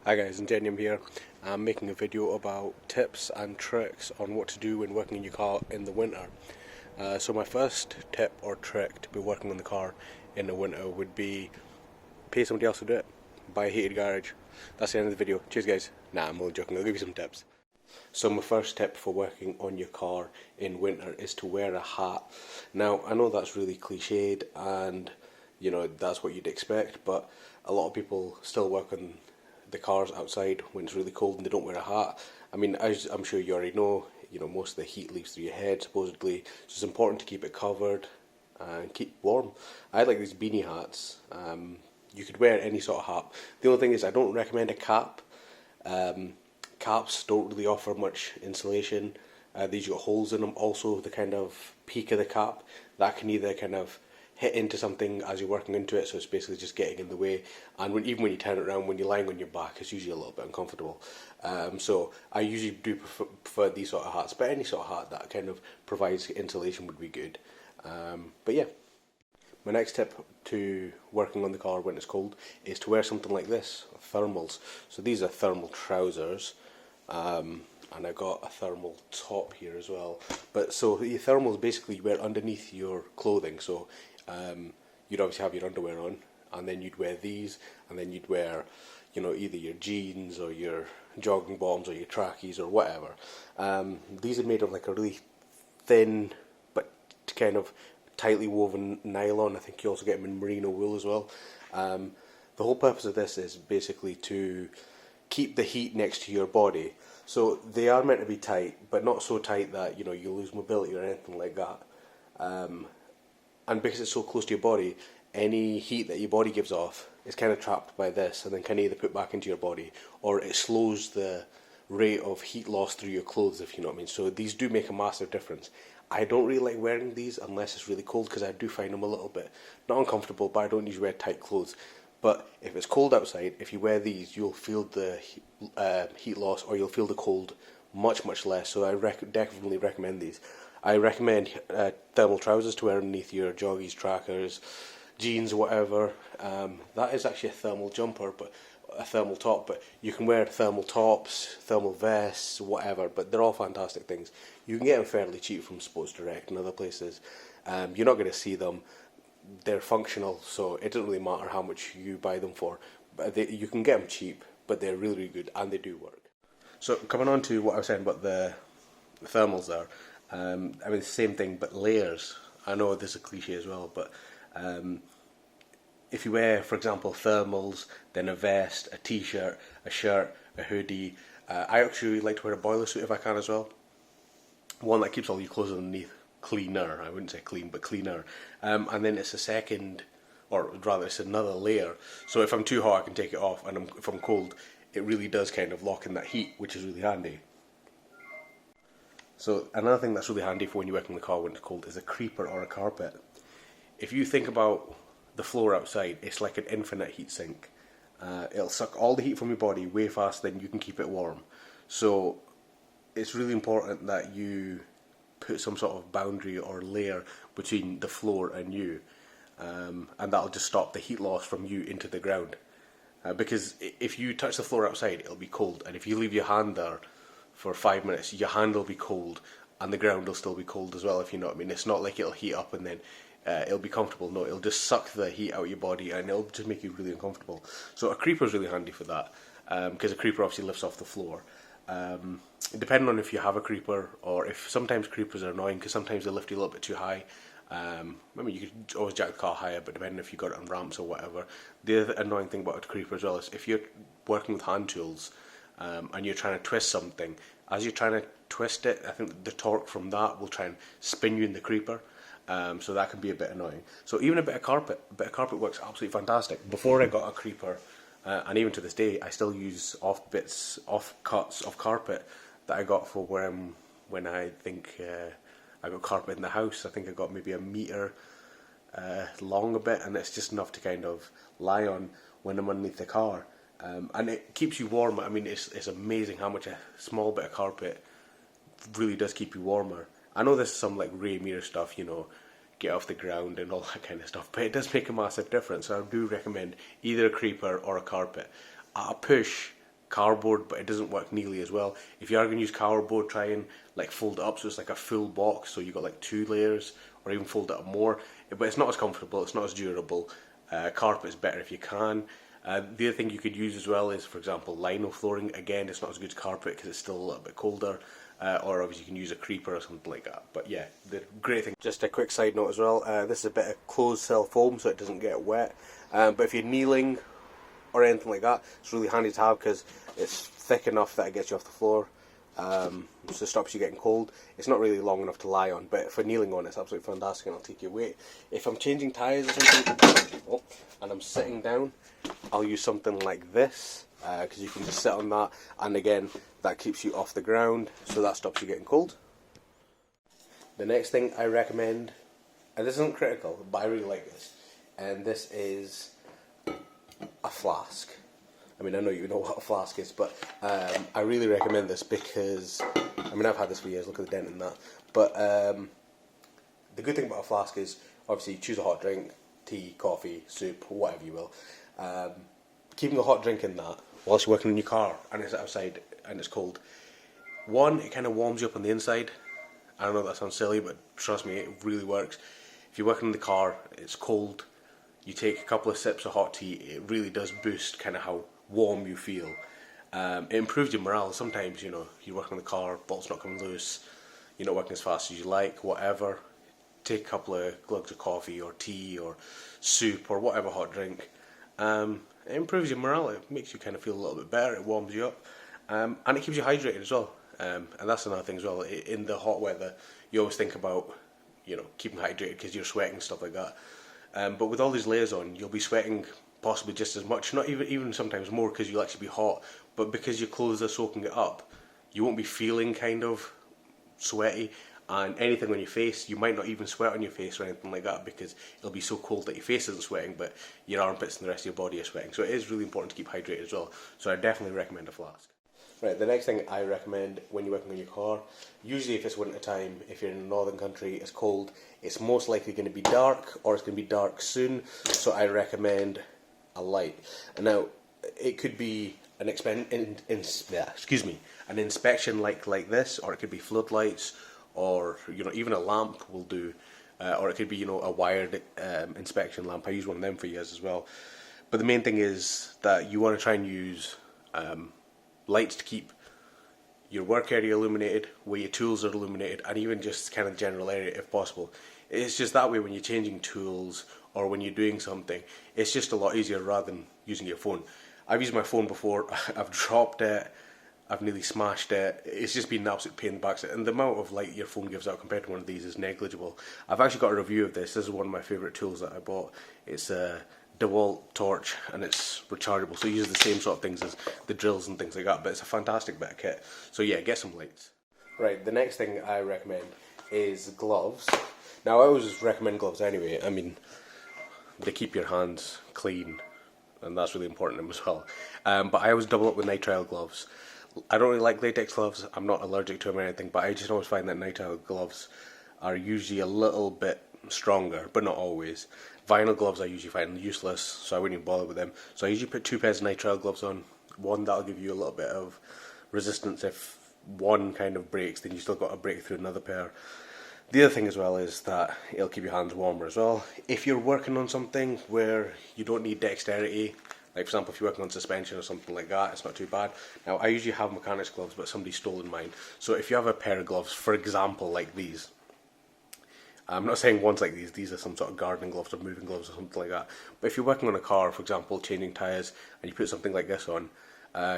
Hi guys, Ingenium here. I'm making a video about tips and tricks on what to do when working in your car in the winter. So my first tip or trick to be working on the car in the winter would be pay somebody else to do it. Buy a heated garage. That's the end of the video. Cheers guys. Nah, I'm only joking. I'll give you some tips. So my first tip for working on your car in winter is to wear a hat. Now, I know that's really cliched and that's what you'd expect, but a lot of people still work on the cars outside when it's really cold and they don't wear a hat. I mean, as I'm sure you already know, most of the heat leaves through your head supposedly, so it's important to keep it covered and keep warm. I like these beanie hats. You could wear any sort of hat. The only thing is I don't recommend a cap. Caps don't really offer much insulation. These got holes in them. Also, the kind of peak of the cap, that can either kind of hit into something as you're working into it, so it's basically just getting in the way. And even when you turn it around, when you're lying on your back, it's usually a little bit uncomfortable. So I usually do prefer these sort of hats, but any sort of hat that kind of provides insulation would be good. But yeah, my next tip to working on the car when it's cold is to wear something like this, thermals. So these are thermal trousers. And I got a thermal top here as well. But so the thermals basically you wear underneath your clothing. So you'd obviously have your underwear on, and then you'd wear these, and then you'd wear, either your jeans or your jogging bottoms or your trackies or whatever. These are made of like a really thin but kind of tightly woven nylon. I think you also get them in merino wool as well. The whole purpose of this is basically to keep the heat next to your body. So they are meant to be tight, but not so tight that you lose mobility or anything like that. And because it's so close to your body, any heat that your body gives off is kind of trapped by this, and then can either put back into your body, or it slows the rate of heat loss through your clothes, if you know what I mean. So these do make a massive difference. I don't really like wearing these unless it's really cold, because I do find them a little bit not uncomfortable, but I don't usually wear tight clothes. But if it's cold outside, if you wear these, you'll feel the heat loss, or you'll feel the cold much less. So I definitely recommend these. I recommend thermal trousers to wear underneath your joggies, trackers, jeans, whatever. That is actually a thermal jumper, but a thermal top. But you can wear thermal tops, thermal vests, whatever. But they're all fantastic things. You can get them fairly cheap from Sports Direct and other places. You're not going to see them. They're functional, so it doesn't really matter how much you buy them for. But you can get them cheap, but they're really good and they do work. So coming on to what I was saying about the thermals there, I mean the same thing but layers. I know this is a cliche as well, but if you wear, for example, thermals, then a vest, a t-shirt, a shirt, a hoodie, I actually like to wear a boiler suit if I can as well. One that keeps all your clothes underneath cleaner. I wouldn't say clean, but cleaner. And then it's a second, or rather it's another layer. So if I'm too hot I can take it off, and if I'm cold it really does kind of lock in that heat, which is really handy. So another thing that's really handy for when you work in the car when it's cold is a creeper or a carpet. If you think about the floor outside, it's like an infinite heat sink. It'll suck all the heat from your body way faster than you can keep it warm. So it's really important that you put some sort of boundary or layer between the floor and you, and that'll just stop the heat loss from you into the ground. Because if you touch the floor outside, it'll be cold, and if you leave your hand there for 5 minutes, your hand will be cold, and the ground will still be cold as well, if you know what I mean. It's not like it'll heat up and then it'll be comfortable. No, it'll just suck the heat out of your body, and it'll just make you really uncomfortable. So a creeper is really handy for that, because a creeper obviously lifts off the floor. Depending on if you have a creeper, or if sometimes creepers are annoying because sometimes they lift you a little bit too high. I mean, you could always jack the car higher, but depending if you got it on ramps or whatever. The other annoying thing about a creeper as well is if you're working with hand tools and you're trying to twist something, as you're trying to twist it, I think the torque from that will try and spin you in the creeper. So that can be a bit annoying. So even a bit of carpet works absolutely fantastic. Before I got a creeper, and even to this day, I still use off cuts of carpet that I got for when I think I got carpet in the house. I think I got maybe a metre long a bit, and it's just enough to kind of lie on when I'm underneath the car. And it keeps you warm. I mean, it's amazing how much a small bit of carpet really does keep you warmer. I know there's some like Ray Meter stuff, get off the ground and all that kind of stuff, but it does make a massive difference. So I do recommend either a creeper or a carpet. At a push, cardboard, but it doesn't work nearly as well. If you are going to use cardboard, try and like fold it up so it's like a full box, so you've got like 2 layers, or even fold it up more. But it's not as comfortable, it's not as durable. Carpet is better if you can. The other thing you could use as well is, for example, lino flooring. Again, it's not as good as carpet because it's still a little bit colder. Or obviously you can use a creeper or something like that. But yeah, the great thing. Just a quick side note as well, this is a bit of closed cell foam so it doesn't get wet. But if you're kneeling or anything like that, it's really handy to have because it's thick enough that it gets you off the floor. So it stops you getting cold. It's not really long enough to lie on, but for kneeling on it's absolutely fantastic and it'll take your weight. If I'm changing tyres or something, and I'm sitting down, I'll use something like this, because you can just sit on that, and again, that keeps you off the ground, so that stops you getting cold. The next thing I recommend, and this isn't critical, but I really like this, and this is a flask. I mean, I know you know what a flask is, but I really recommend this because, I mean, I've had this for years, look at the dent in that, but the good thing about a flask is, obviously, you choose a hot drink, tea, coffee, soup, whatever you will. Keeping a hot drink in that whilst you're working in your car and it's outside and it's cold, one, it kind of warms you up on the inside. I know that sounds silly, but trust me, it really works. If you're working in the car, it's cold, you take a couple of sips of hot tea, it really does boost kind of how warm you feel. It improves your morale. Sometimes, you know, you're working in the car, bolt's not coming loose, you're not working as fast as you like, whatever. Take a couple of glugs of coffee or tea or soup or whatever hot drink. It improves your morale, it makes you kind of feel a little bit better, it warms you up, and it keeps you hydrated as well. And that's another thing as well. In the hot weather, you always think about, you know, keeping hydrated because you're sweating and stuff like that. But with all these layers on, you'll be sweating possibly just as much, not even sometimes more, because you'll actually be hot. But because your clothes are soaking it up, you won't be feeling kind of sweaty. And anything on your face, you might not even sweat on your face or anything like that because it'll be so cold that your face isn't sweating, but your armpits and the rest of your body are sweating. So it is really important to keep hydrated as well. So I definitely recommend a flask. Right, the next thing I recommend when you're working on your car, usually if it's winter time, if you're in a northern country, it's cold, it's most likely going to be dark or it's going to be dark soon. So I recommend a light. And now, it could be an inspection like this, or it could be floodlights, or, you know, even a lamp will do, or it could be, you know, a wired inspection lamp. I use one of them for years as well. But the main thing is that you want to try and use lights to keep your work area illuminated, where your tools are illuminated, and even just kind of general area if possible. It's just that way when you're changing tools or when you're doing something, it's just a lot easier rather than using your phone. I've used my phone before, I've dropped it, I've nearly smashed it. It's just been an absolute pain in the backside, and the amount of light your phone gives out compared to one of these is negligible. I've actually got a review of this. This is one of my favourite tools that I bought. It's a DeWalt torch, and it's rechargeable, so it uses the same sort of things as the drills and things like that, but it's a fantastic bit of kit. So yeah, get some lights. Right, the next thing I recommend is gloves. Now, I always recommend gloves anyway. I mean, they keep your hands clean, and that's really important to them as well. But I always double up with nitrile gloves. I don't really like latex gloves, I'm not allergic to them or anything, but I just always find that nitrile gloves are usually a little bit stronger, but not always. Vinyl gloves I usually find useless, so I wouldn't even bother with them. So I usually put 2 pairs of nitrile gloves on. One, that'll give you a little bit of resistance. If one kind of breaks, then you still got to break through another pair. The other thing as well is that it'll keep your hands warmer as well. If you're working on something where you don't need dexterity, like for example if you're working on suspension or something like that, it's not too bad. Now, I usually have mechanics gloves, but somebody's stolen mine. So if you have a pair of gloves, for example like these, I'm not saying ones like these are some sort of gardening gloves or moving gloves or something like that, but if you're working on a car, for example, changing tyres, and you put something like this on,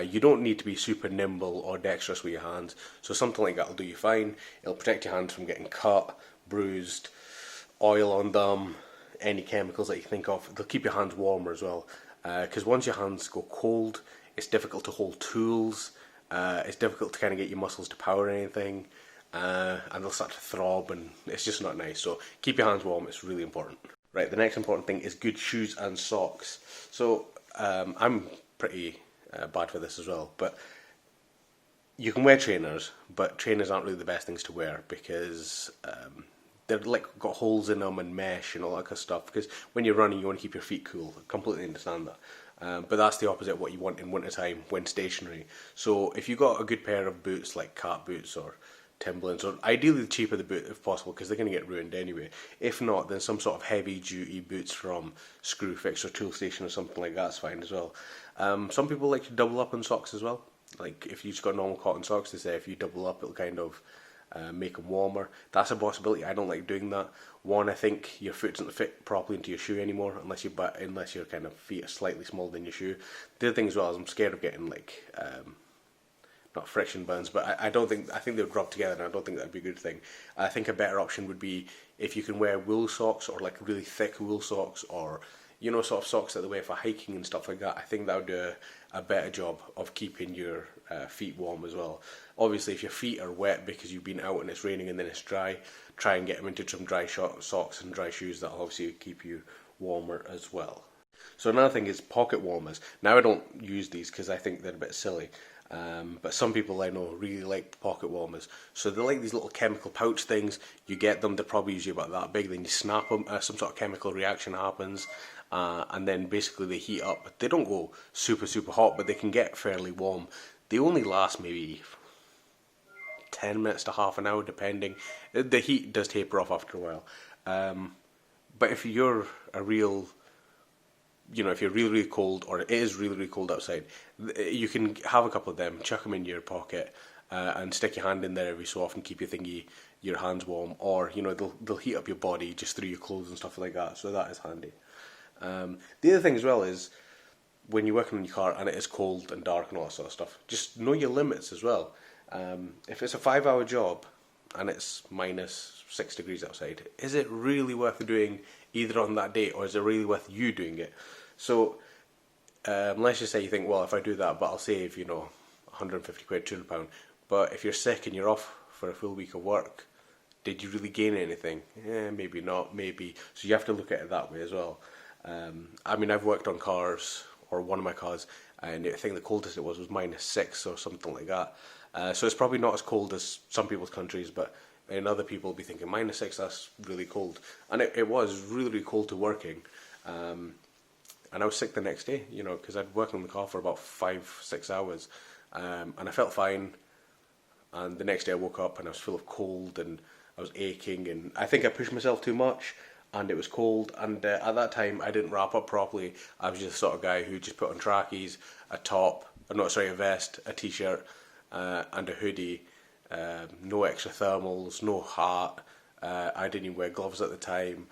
you don't need to be super nimble or dexterous with your hands, so something like that will do you fine. It'll protect your hands from getting cut, bruised, oil on them, any chemicals that you think of. They'll keep your hands warmer as well, because once your hands go cold, it's difficult to hold tools, it's difficult to kind of get your muscles to power anything, and they'll start to throb, and it's just not nice. So keep your hands warm, it's really important. Right, the next important thing is good shoes and socks. So I'm pretty bad for this as well, but you can wear trainers, but trainers aren't really the best things to wear because they're like got holes in them and mesh and all that kind of stuff, because when you're running you want to keep your feet cool. I completely understand that. But that's the opposite of what you want in wintertime when stationary. So if you've got a good pair of boots like cat boots or Timberlands, or ideally the cheaper the boot if possible, because they're going to get ruined anyway. If not, then some sort of heavy duty boots from Screwfix or Toolstation or something like that's fine as well. Some people like to double up on socks as well. Like if you've just got normal cotton socks, they say if you double up it'll kind of make them warmer. That's a possibility. I don't like doing that. One, I think your foot doesn't fit properly into your shoe anymore unless your kind of feet are slightly smaller than your shoe. The other thing as well is I'm scared of getting like not friction burns, but I think they would rub together, and I don't think that would be a good thing. I think a better option would be if you can wear wool socks or like really thick wool socks, or sort of socks that they wear for hiking and stuff like that. I think that would do a better job of keeping your feet warm as well. Obviously, if your feet are wet because you've been out and it's raining and then it's dry, try and get them into some dry socks and dry shoes. That'll obviously keep you warmer as well. So another thing is pocket warmers. Now I don't use these because I think they're a bit silly. But some people I know really like pocket warmers. So they're like these little chemical pouch things. You get them, they're probably usually about that big. Then you snap them, some sort of chemical reaction happens, and then basically they heat up. They don't go super hot, but they can get fairly warm. They only last maybe 10 minutes to half an hour, depending. The heat does taper off after a while. But if you're a real if you're really cold, or it is really cold outside, you can have a couple of them, chuck them in your pocket, and stick your hand in there every so often, keep your hands warm, or they'll heat up your body just through your clothes and stuff like that. So that is handy. The other thing as well is when you're working on your car and it is cold and dark and all that sort of stuff, just know your limits as well. If it's a 5-hour job and it's -6 degrees outside, is it really worth doing either on that day, or is it really worth you doing it? So let's just say you think, well, if I do that, but I'll save 150 quid, £200. But if you're sick and you're off for a full week of work, did you really gain anything? Maybe not, maybe. So you have to look at it that way as well. I mean, I've worked on cars, or one of my cars, and I think the coldest it was -6 or something like that. So it's probably not as cold as some people's countries, but in other people will be thinking -6, that's really cold. And it was really cold to working. And I was sick the next day, because I'd worked on the car for about 5-6 hours. And I felt fine. And the next day I woke up and I was full of cold and I was aching. And I think I pushed myself too much and it was cold. And at that time I didn't wrap up properly. I was just the sort of guy who just put on trackies, a vest, a t-shirt, and a hoodie. No extra thermals, no hat. I didn't even wear gloves at the time.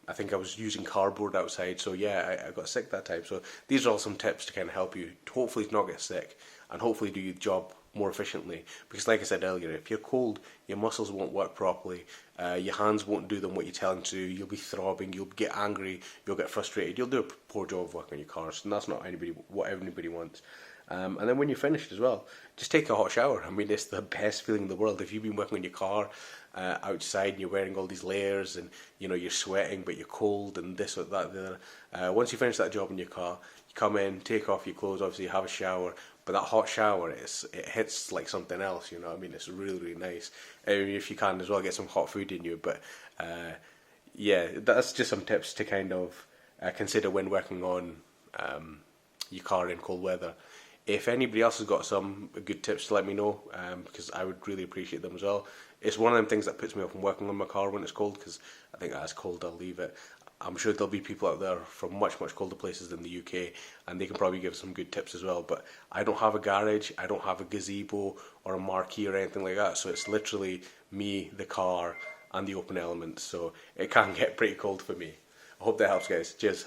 I think I was using cardboard outside, so yeah, I got sick that time. So these are all some tips to kind of help you, hopefully not get sick, and hopefully do your job more efficiently. Because like I said earlier, if you're cold, your muscles won't work properly, your hands won't do them what you tell them to, you'll be throbbing, you'll get angry, you'll get frustrated, you'll do a poor job of working on your cars, and that's not what anybody wants. And then when you're finished as well, just take a hot shower. I mean, it's the best feeling in the world. If you've been working on your car outside and you're wearing all these layers and you're sweating but you're cold and this or that, the other, once you finish that job in your car, you come in, take off your clothes, obviously have a shower. But that hot shower, it hits like something else. I mean, it's really nice. If you can as well, get some hot food in you. But yeah, that's just some tips to kind of consider when working on your car in cold weather. If anybody else has got some good tips, to let me know, because I would really appreciate them as well. It's one of them things that puts me off from working on my car when it's cold, because I think it's cold, I'll leave it. I'm sure there'll be people out there from much colder places than the UK, and they can probably give some good tips as well. But I don't have a garage, I don't have a gazebo or a marquee or anything like that, so it's literally me, the car, and the open elements, so it can get pretty cold for me. I hope that helps, guys. Cheers.